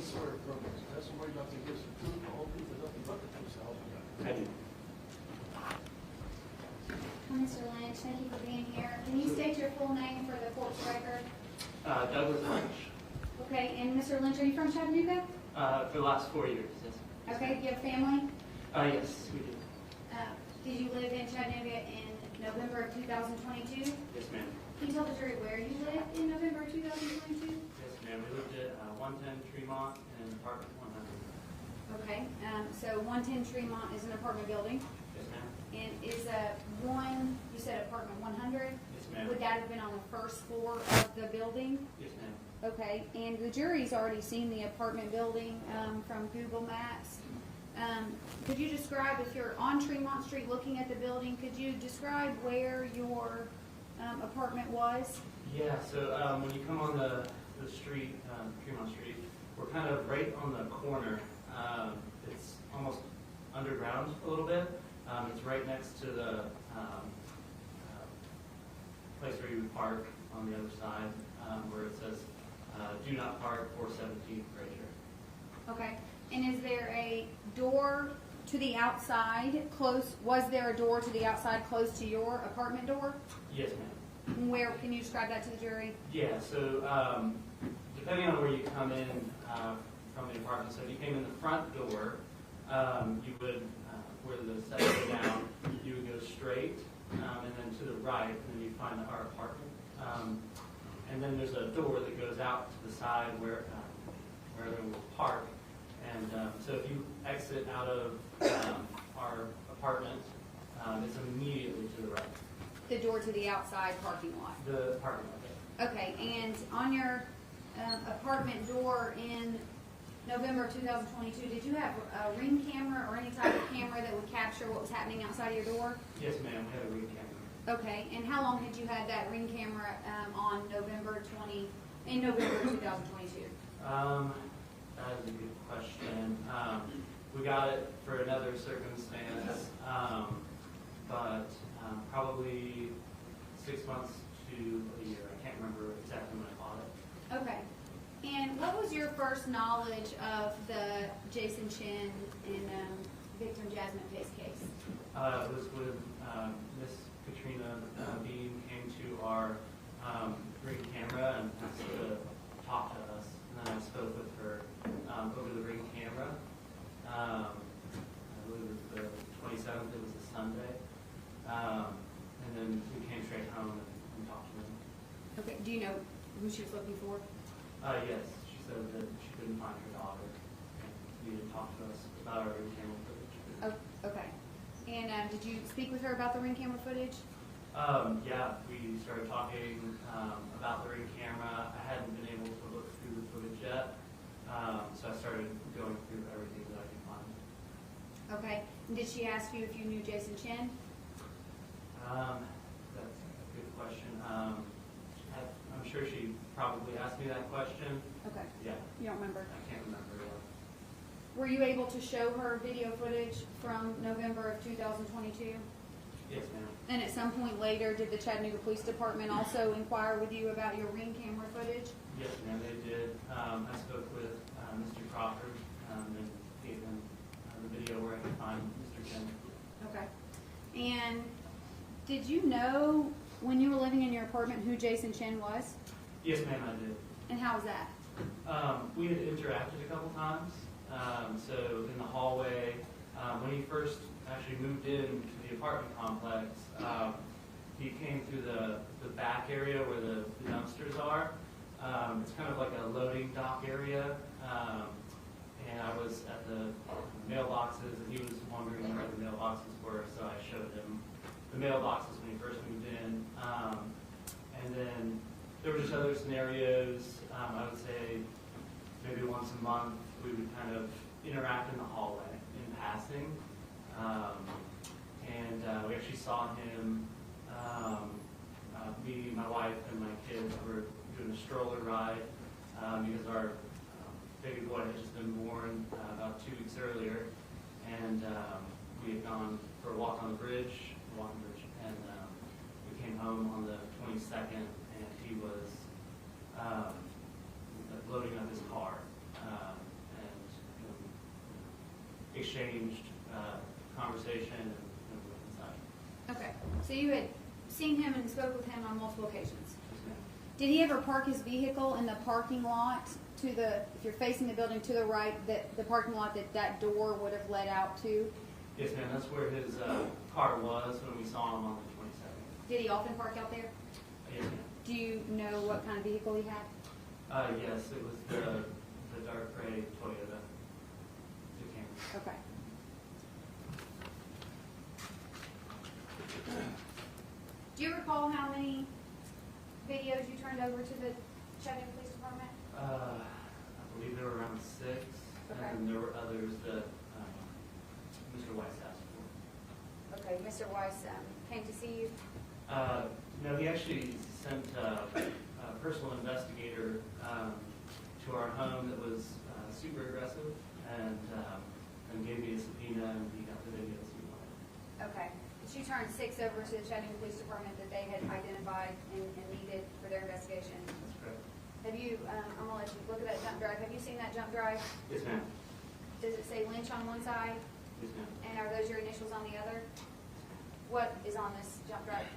sort of programs. That's somebody not to give some food, all people, nothing but the themselves. I do. Mr. Lynch, thank you for being here. Can you state your full name for the court's record? Douglas Lynch. Okay, and Mr. Lynch, are you from Chattanooga? For the last 4 years, yes. Okay, do you have family? Yes, we do. Did you live in Chattanooga in November of 2022? Yes, ma'am. Can you tell the jury where you lived in November of 2022? Yes, ma'am. We lived at 110 Tremont in apartment 100. Okay, so 110 Tremont is an apartment building. Yes, ma'am. And is you said apartment 100? Yes, ma'am. Would that have been on the first floor of the building? Yes, ma'am. Okay, and the jury's already seen the apartment building from Google Maps. Could you describe, if you're on Tremont Street looking at the building, could you describe where your apartment was? Yeah, so when you come on the street, Tremont Street, we're kind of right on the corner. It's almost underground a little bit. It's right next to the place where you would park on the other side, where it says, do not park 417 right here. Okay, and is there a door to the outside close? Was there a door to the outside close to your apartment door? Yes, ma'am. Where, can you describe that to the jury? Yeah, so depending on where you come in from the apartment, so if you came in the front door, you would, where the steps go down, you would go straight, and then to the right, and then you find our apartment. And then there's a door that goes out to the side where everyone will park. And so if you exit out of our apartment, it's immediately to the right. The door to the outside parking lot. The parking lot. Okay, and on your apartment door in November of 2022, did you have a ring camera or any type of camera that would capture what was happening outside of your door? Yes, ma'am. We had a ring camera. Okay, and how long had you had that ring camera on November 2022? That is a good question. We got it for another circumstance, but probably 6 months to a year. I can't remember exactly when I bought it. Okay, and what was your first knowledge of the Jason Chen and victim Jasmine Pace case? It was when Miss Katrina Bean came to our ring camera and asked to talk to us. And then I spoke with her over the ring camera. I believe it was the 27th, it was a Sunday. And then we came straight home and talked to them. Okay, do you know who she was looking for? Yes, she said that she couldn't find her daughter. And needed to talk to us about our ring camera footage. Oh, okay. And did you speak with her about the ring camera footage? Yeah, we started talking about the ring camera. I hadn't been able to look through the footage yet, so I started going through everything that I could find. Okay. And did she ask you if you knew Jason Chen? That's a good question. I'm sure she probably asked me that question. Okay. Yeah, You don't remember? I can't remember. Were you able to show her video footage from November of 2022? Yes, ma'am. And at some point later, did the Chattanooga Police Department also inquire with you about your ring camera footage? Yes, ma'am, they did. I spoke with Mr. Crawford and gave him the video where I could find Mr. Chen. Okay. And did you know when you were living in your apartment who Jason Chen was? Yes, ma'am, I did. And how was that? We had interacted a couple times. So in the hallway, when he first actually moved into the apartment complex, he came through the back area where the dumpsters are. It's kind of like a loading dock area. And I was at the mailboxes, and he was wondering where the mailboxes were, so I showed him the mailboxes when he first moved in. And then there were just other scenarios. I would say maybe once a month we would kind of interact in the hallway in passing. And we actually saw him, me, my wife, and my kids were doing a stroller ride because our baby boy had just been born about 2 weeks earlier. And we had gone for a walk on the bridge, and we came home on the 22nd, and he was loading up his car. exchanged conversation and went inside. Okay, so you had seen him and spoke with him on multiple occasions. Yes, ma'am. Did he ever park his vehicle in the parking lot to the, if you're facing the building to the right, that the parking lot that door would have led out to? Yes, ma'am. That's where his car was when we saw him on the 22nd. Did he often park out there? Yes, ma'am. Do you know what kind of vehicle he had? Yes, it was the dark gray Toyota. The Camry. Okay. Do you recall how many videos you turned over to the Chattanooga Police Department? I believe there were around 6, Okay. and there were others that Mr. Weiss asked for. Okay, Mr. Weiss came to see you. No, he actually sent a personal investigator to our home that was super aggressive and gave me a subpoena, and he got the videos he wanted. Okay. But you turned 6 over to the Chattanooga Police Department that they had identified and needed for their investigation. That's correct. Have you, I'm gonna let you look at that jump drive. Have you seen that jump drive? Yes, ma'am. Does it say Lynch on one side? Yes, ma'am. And are those your initials on the other? What is on this jump drive?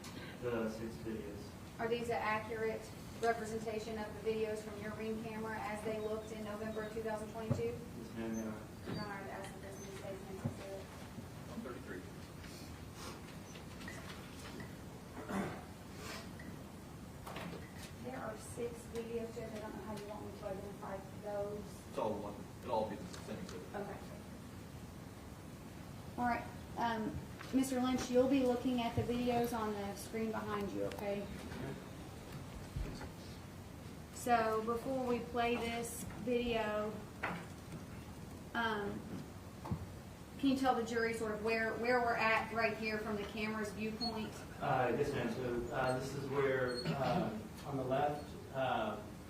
The 6 videos. Are these an accurate representation of the videos from your Ring camera as they looked in November of 2022? Yes, ma'am, they are. Your Honor, I'd ask the person to say his name. 133. There are 6 videos, Judge. I don't know how you want me to identify those. It's all one, it'll all be the same exhibit. Okay. All right, Mr. Lynch, you'll be looking at the videos on the screen behind you, okay? So before we play this video, can you tell the jury sort of where we're at right here from the camera's viewpoint? Yes, ma'am. So this is where on the left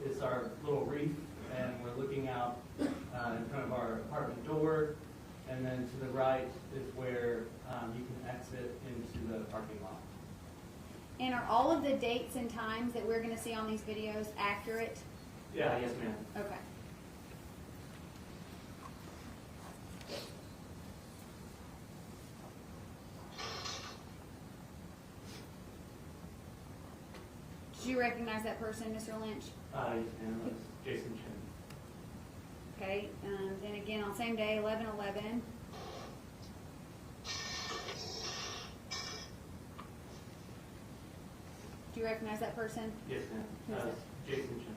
is our little reef, and we're looking out in front of our apartment door. And then to the right is where you can exit into the parking lot. And are all of the dates and times that we're going to see on these videos accurate? Yeah, yes, ma'am. Okay. Did you recognize that person, Mr. Lynch? Yes, ma'am. That's Jason Chen. Okay, then again on same day, 11/11. Do you recognize that person? Yes, ma'am. Who's That's Jason Chen.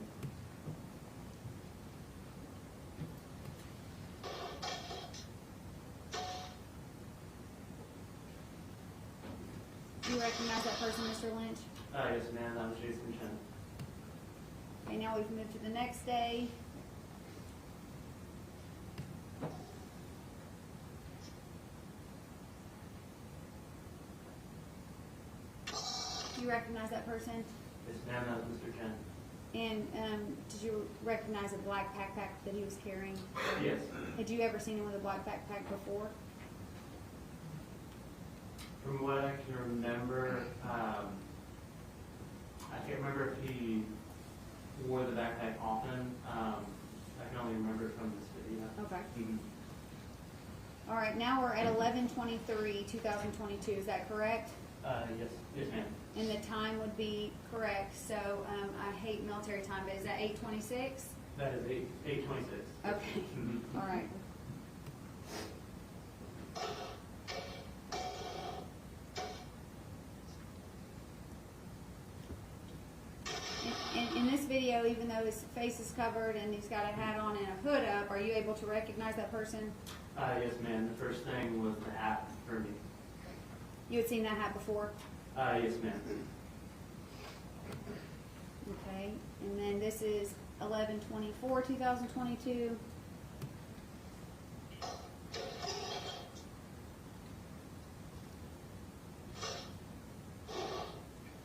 Do you recognize that person, Mr. Lynch? Yes, ma'am. That was Jason Chen. Okay, now we've moved to the next day. Do you recognize that person? Yes, ma'am. That was Mr. Chen. And did you recognize a black backpack that he was carrying? Yes. Had you ever seen him with a black backpack before? From what I can remember, I can't remember if he wore the backpack often. I can only remember it from this video. Okay. Mhm. All right, now we're at 11/23/2022. Is that correct? Yes, yes, ma'am. And the time would be correct. So I hate military time, but is that 8:26? That is 8/26. Okay. Mhm. All right. In this video, even though his face is covered and he's got a hat on and a hood up, are you able to recognize that person? Yes, ma'am. The first thing was the hat for me. You had seen that hat before? Yes, ma'am. Okay. And then this is 11/24/2022.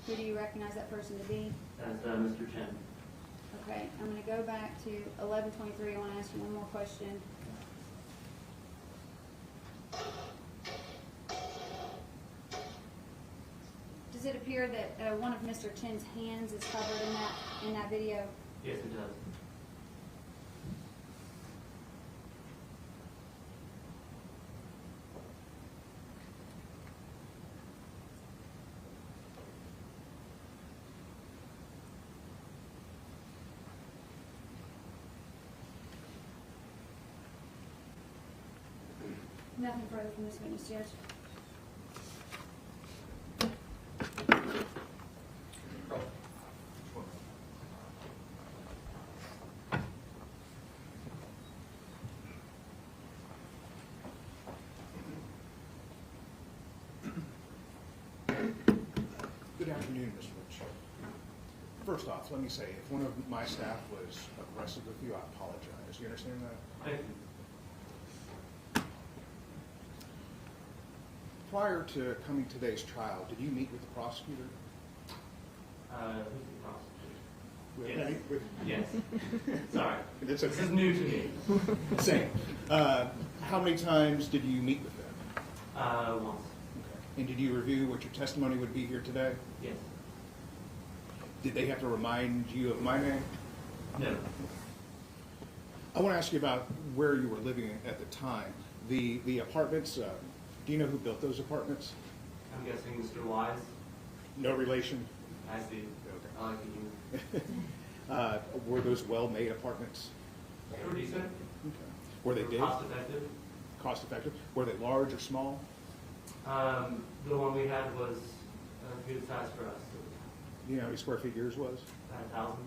Who do you recognize that person to be? That's Mr. Chen. Okay, I'm going to go back to 11/23. I want to ask you one more question. Does it appear that one of Mr. Chen's hands is covered in that video? Yes, it does. Nothing further from this witness, Judge. Good afternoon, Mr. Lynch. First off, let me say, if one of my staff was aggressive with you, I apologize. You understand that? Thank you. Prior to coming to today's trial, did you meet with the prosecutor? Who's the prosecutor? Yes. Yes. Sorry. It's This okay. is new to me. Same. How many times did you meet with them? Once. Okay. And did you review what your testimony would be here today? Yes. Did they have to remind you of my name? No. I want to ask you about where you were living at the time. The apartments, do you know who built those apartments? I'm guessing Mr. Wise. No relation? I see. Okay. I like the humor. Were those well-made apartments? They were decent. Okay. Were they big? Cost effective. Cost effective? Were they large or small? The one we had was a good size for us. Do you know how many square feet yours was? About 1,000.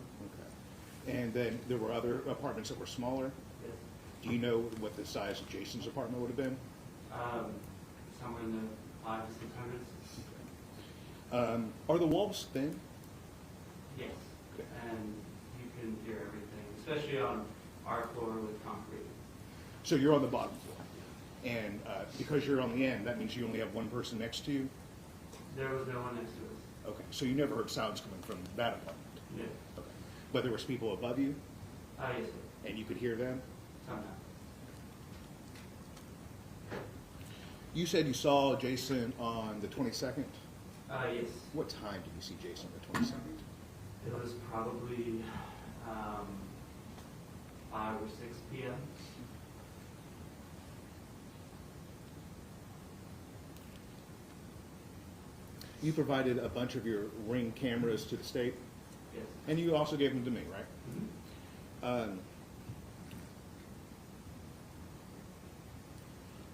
Okay. And then there were other apartments that were smaller? Yes. Do you know what the size of Jason's apartment would have been? Somewhere in the 500 to 600s. Are the walls thin? Yes. Okay. And you can hear everything, especially on our floor with concrete. So you're on the bottom floor. And because you're on the end, that means you only have one person next to you? There was no one next to us. Okay. So you never heard sounds coming from that apartment? No. Okay. But there was people above you, Yes, sir. and you could hear them? Sometimes. You said you saw Jason on the 22nd? Yes. What time did you see Jason on the 22nd? It was probably 5 or 6 p.m. You provided a bunch of your Ring cameras to the state, Yes. and you also gave them to me, right? Mhm.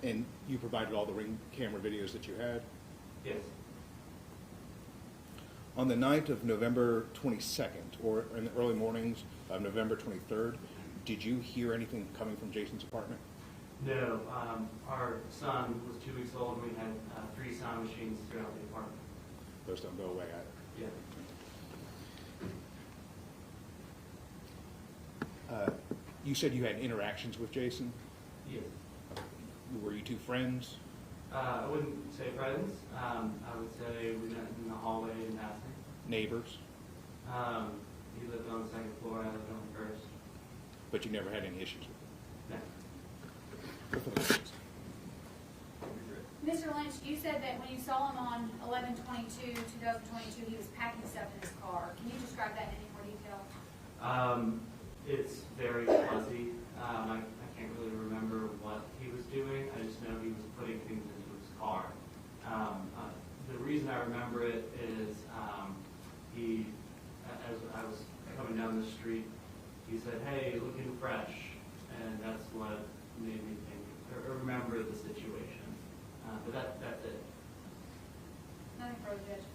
And you provided all the Ring camera videos that you had? Yes. On the night of November 22nd, or in the early mornings of November 23rd, did you hear anything coming from Jason's apartment? No. Our son was 2 weeks old, and we had 3 sound machines throughout the apartment. Those don't go away either. Yeah. You said you had interactions with Jason. Yes. Were you two friends? I wouldn't say friends. I would say we met in the hallway in passing. Neighbors? He lived on the second floor, I lived on the first. But you never had any issues with No. him? Mr. Lynch, you said that when you saw him on 11/22/2022, he was packing stuff in his car. Can you describe that in any more detail? It's very fuzzy. I can't really remember what he was doing. I just know he was putting things into his car. The reason I remember it is as I was coming down the street, he said, "Hey, looking fresh," and that's what made me think or remember the situation. But that's it. Nothing further, Judge.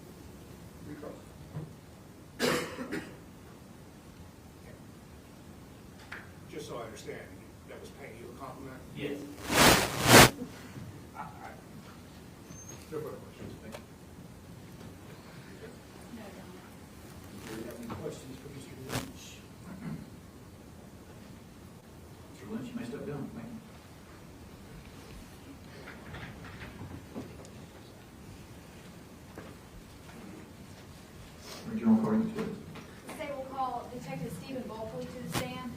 Just so I understand, that was paying you a compliment? Yes. No further questions. Thank you. No, Your Honor. Do you have any questions for Mr. Lynch? Mr. Lynch, you may step down. Thank you. Regional Court, Say we'll call Detective Stephen Bulkley to the stand.